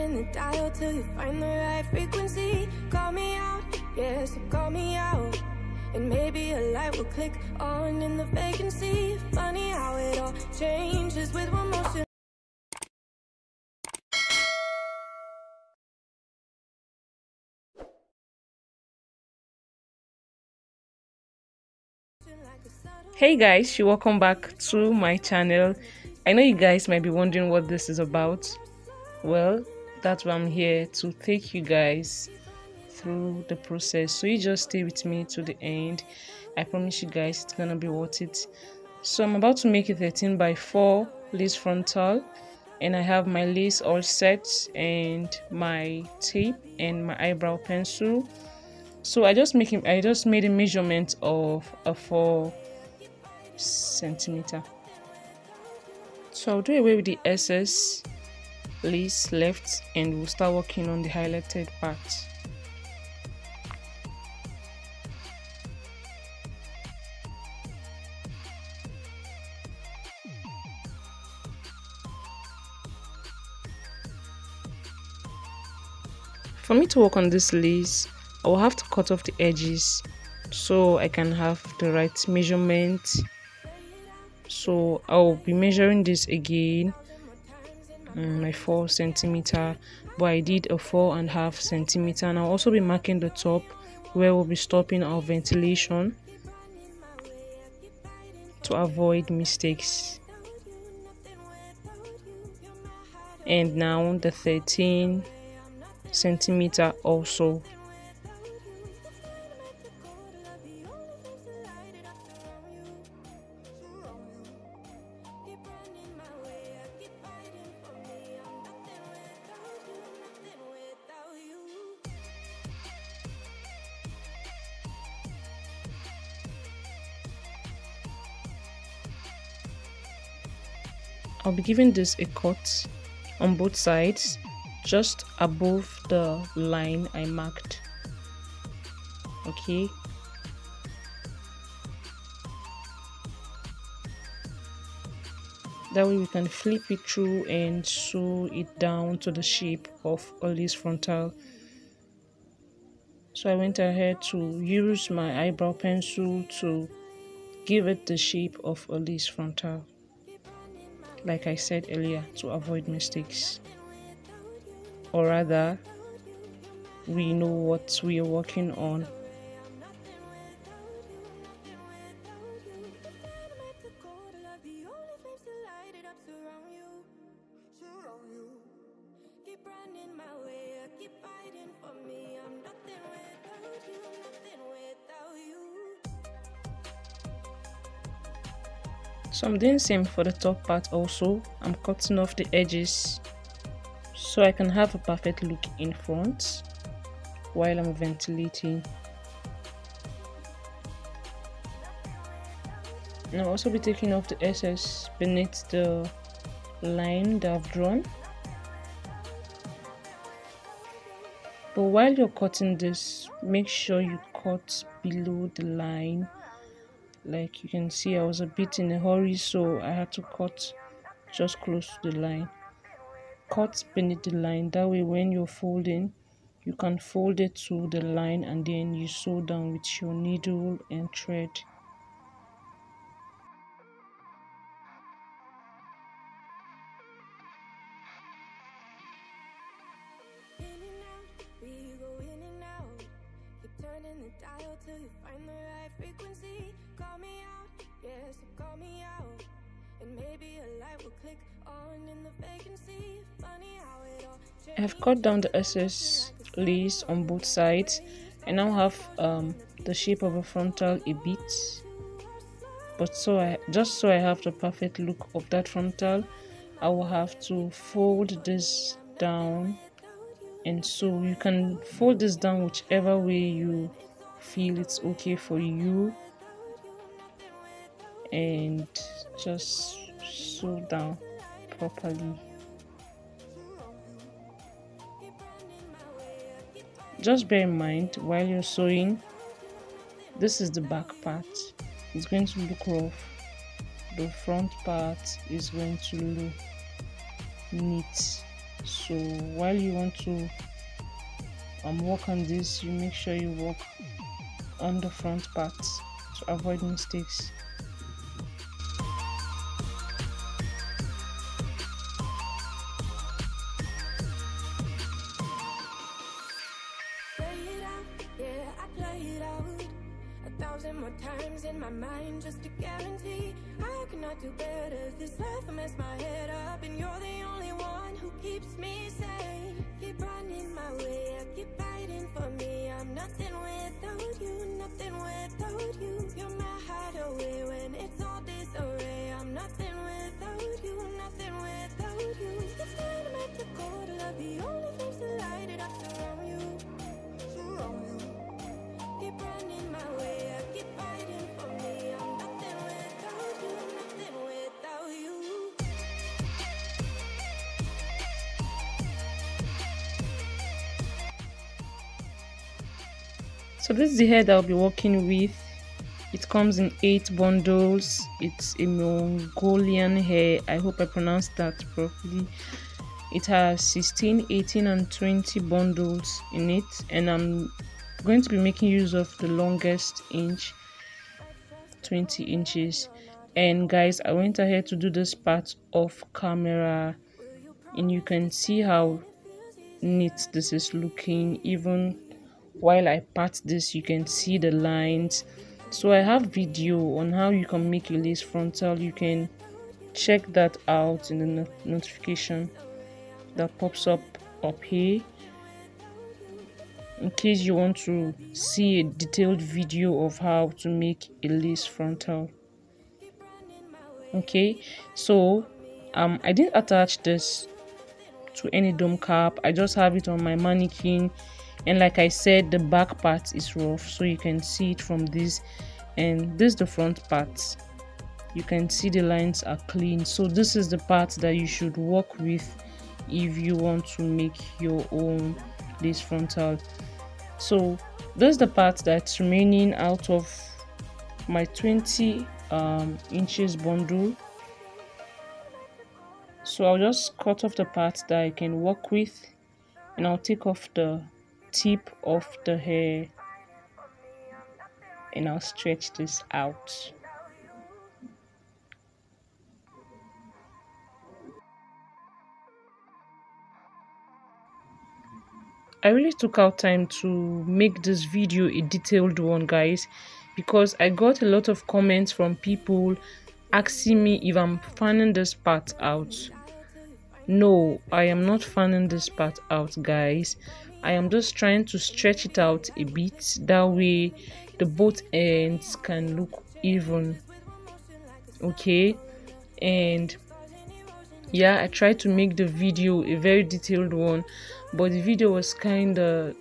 turning the dial till you find the right frequency. Call me out, yes, call me out. And maybe a light will click on in the vacancy. Funny how it all changes with one motion. Hey guys, welcome back to my channel. I know you guys might be wondering what this is about. Well, that's why I'm here to take you guys through the process, so you just stay with me to the end. I promise you guys it's gonna be worth it. So I'm about to make a 13 by 4 lace frontal, and I have my lace all set and my tape and my eyebrow pencil. So I just made a measurement of a 4 centimeter. So I'll do away with the excess lace left and we'll start working on the highlighted part. For me to work on this lace, I will have to cut off the edges so I can have the right measurement. So I'll be measuring this again, my 4 centimeter, but I did a 4.5 centimeter, and I'll also be marking the top where we'll be stopping our ventilation to avoid mistakes. And now the 13 centimeter also. I'll be giving this a cut on both sides, just above the line I marked. Okay. That way we can flip it through and sew it down to the shape of a lace frontal. So I went ahead to use my eyebrow pencil to give it the shape of a lace frontal, like I said earlier, to avoid mistakes. Or rather, we know what we are working on. So I'm doing the same for the top part also. I'm cutting off the edges so I can have a perfect look in front while I'm ventilating. And I'll also be taking off the excess beneath the line that I've drawn. But while you're cutting this, make sure you cut below the line. Like you can see, I was a bit in a hurry, so I had to cut just close to the line. Cut beneath the line, that way when you're folding, you can fold it to the line and then you sew down with your needle and thread. Turning the dial till you find the right frequency. Call me out, yes, call me out. And maybe a light will click on in the vacancy. Funny how it all changes. I have cut down the excess lace on both sides. I now have the shape of a frontal a bit. But just so I have the perfect look of that frontal, I will have to fold this down. And so you can fold this down whichever way you feel it's okay for you, and just sew down properly. Just bear in mind while you're sewing, this is the back part. It's going to look rough. The front part is going to look neat. So while you want to work on this, you make sure you work on the front parts to avoid mistakes. More times in my mind just to guarantee I cannot do better. This life I mess my head up, and you're the only one who keeps me sane. Keep running my way, I keep fighting for me. I'm nothing without you, nothing without you. You're my hideaway when it's all disarray. I'm nothing without you, nothing without you. It's dynamite to cold love, the only things to light it up surround you, surround you. Keep running my way, I keep fighting for me. I'm nothing without you, nothing without you. So this is the hair that I'll be working with. It comes in 8 bundles. It's a Mongolian hair. I hope I pronounced that properly. It has 16, 18 and 20 bundles in it, and I'm going to be making use of the longest inch, 20 inches. And guys, I went ahead to do this part off camera, and you can see how neat this is looking. Even while I part this, you can see the lines. So I have video on how you can make a lace frontal. You can check that out in the notification that pops up here, in case you want to see a detailed video of how to make a lace frontal. Okay, so I didn't attach this to any dome cap. I just have it on my mannequin, and like I said, the back part is rough, so you can see it from this, and this is the front part. You can see the lines are clean. So this is the part that you should work with if you want to make your own lace frontal. So this is the part that's remaining out of my 20 inches bundle. So I'll just cut off the part that I can work with, and I'll take off the tip of the hair, and I'll stretch this out. I really took out time to make this video a detailed one, guys, because I got a lot of comments from people asking me if I'm fanning this part out. No, I am not fanning this part out, guys. I am just trying to stretch it out a bit, that way the both ends can look even. Okay, and yeah, I tried to make the video a very detailed one, but the video was kind of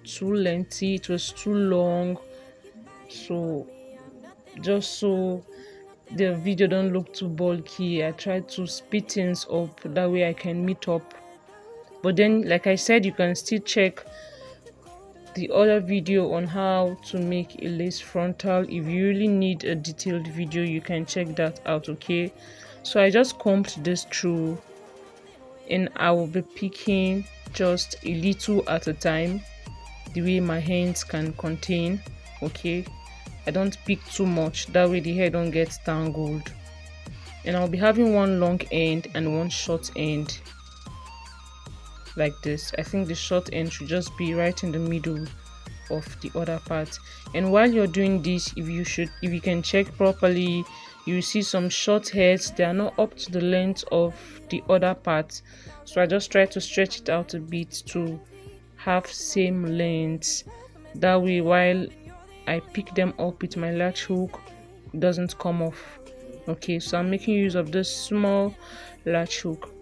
too lengthy. It was too long, so just so the video don't look too bulky, I tried to speed things up, that way I can meet up. But then, like I said, you can still check the other video on how to make a lace frontal. If you really need a detailed video, you can check that out. Okay, so I just combed this through, and I will be picking just a little at a time, the way my hands can contain. Okay, I don't pick too much, that way the hair don't get tangled. And I'll be having one long end and one short end like this. I think the short end should just be right in the middle of the other part. And while you're doing this, if you can check properly, you see some short hairs, they are not up to the length of the other part. So I just try to stretch it out a bit to have same length, that way while I pick them up with my latch hook, it doesn't come off. Okay, so I'm making use of this small latch hook.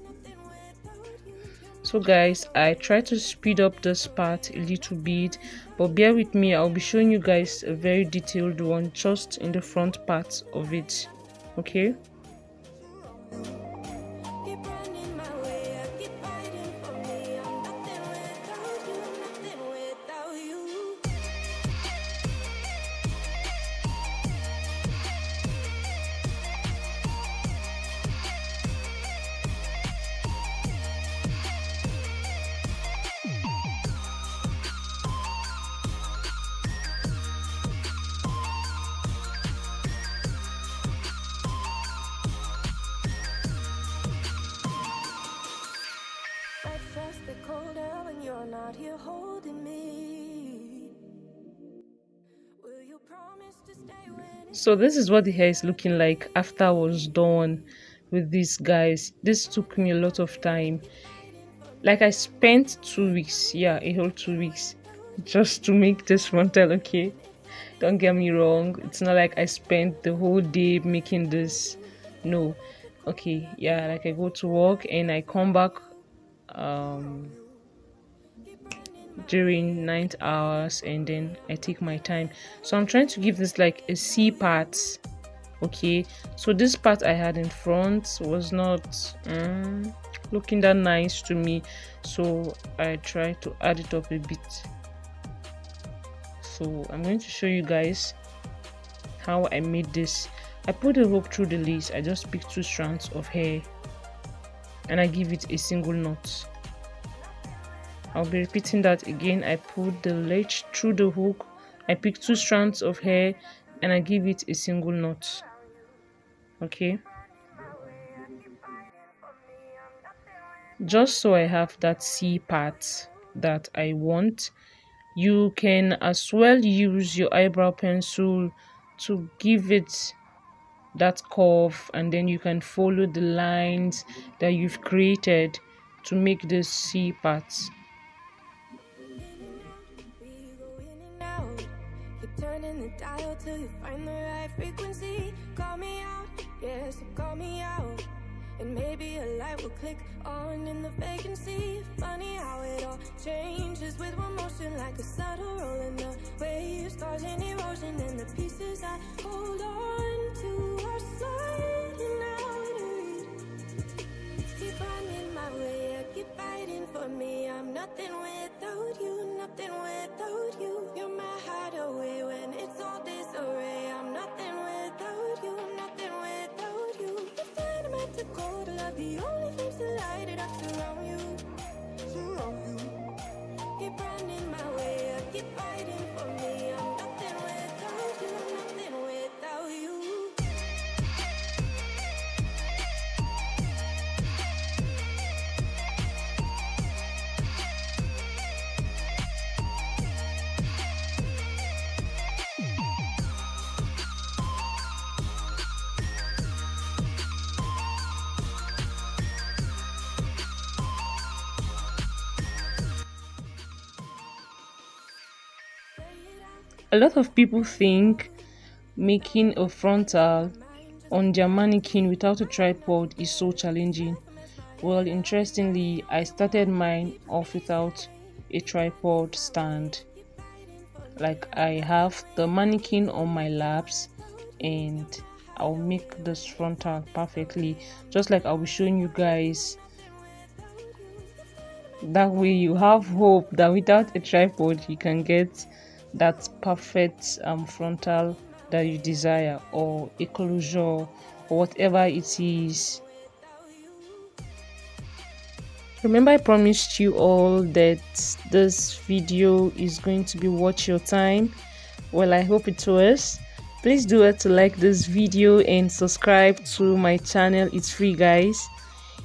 So guys, I try to speed up this part a little bit, but bear with me, I'll be showing you guys a very detailed one just in the front part of it. Okay, colder when you're not here holding me. Will you promise to stay when So this is what the hair is looking like after I was done with these guys. This took me a lot of time. Like I spent 2 weeks, yeah, a whole 2 weeks just to make this frontal, okay? Don't get me wrong. It's not like I spent the whole day making this. No. Okay, yeah, like I go to work and I come back during night hours and then I take my time. So I'm trying to give this like a C part. Okay, so this part I had in front was not looking that nice to me, so I tried to add it up a bit. So I'm going to show you guys how I made this. I put a hook through the lace. I just picked 2 strands of hair and I give it a single knot. I'll be repeating that again. I put the latch through the hook, I pick 2 strands of hair and I give it a single knot. Okay, just so I have that C part that I want. You can as well use your eyebrow pencil to give it that curve, and then you can follow the lines that you've created to make this C part. turning the dial till you find the right frequency. Call me out, yes, call me out. And maybe a light will click on in the vacancy. Funny how it all changes with one motion, like a subtle rolling the waves, causing erosion. And the pieces I hold on to are sliding out of reach. Keep running my way, keep fighting for me. I'm nothing without you, nothing without you. You're my hideaway when it's all disarray. I'm nothing without you, nothing without you. If dynamite to cold love, the only flames to light it up surround you, surround you. Keep running my way, keep fighting for me. I'm nothing without you, nothing without you. A lot of people think making a frontal on their mannequin without a tripod is so challenging. Well, interestingly, I started mine off without a tripod stand. Like, I have the mannequin on my laps and I'll make this frontal perfectly, just like I'll be showing you guys. That way you have hope that without a tripod you can get that perfect frontal that you desire, or a closure, or whatever it is. Remember, I promised you all that this video is going to be worth your time. Well, I hope it was. Please do it to like this video and subscribe to my channel. It's free, guys.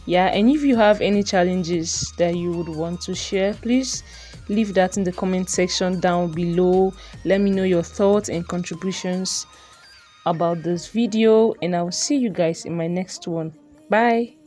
Yeah, and if you have any challenges that you would want to share, please leave that in the comment section down below. Let me know your thoughts and contributions about this video, and I'll see you guys in my next one. Bye.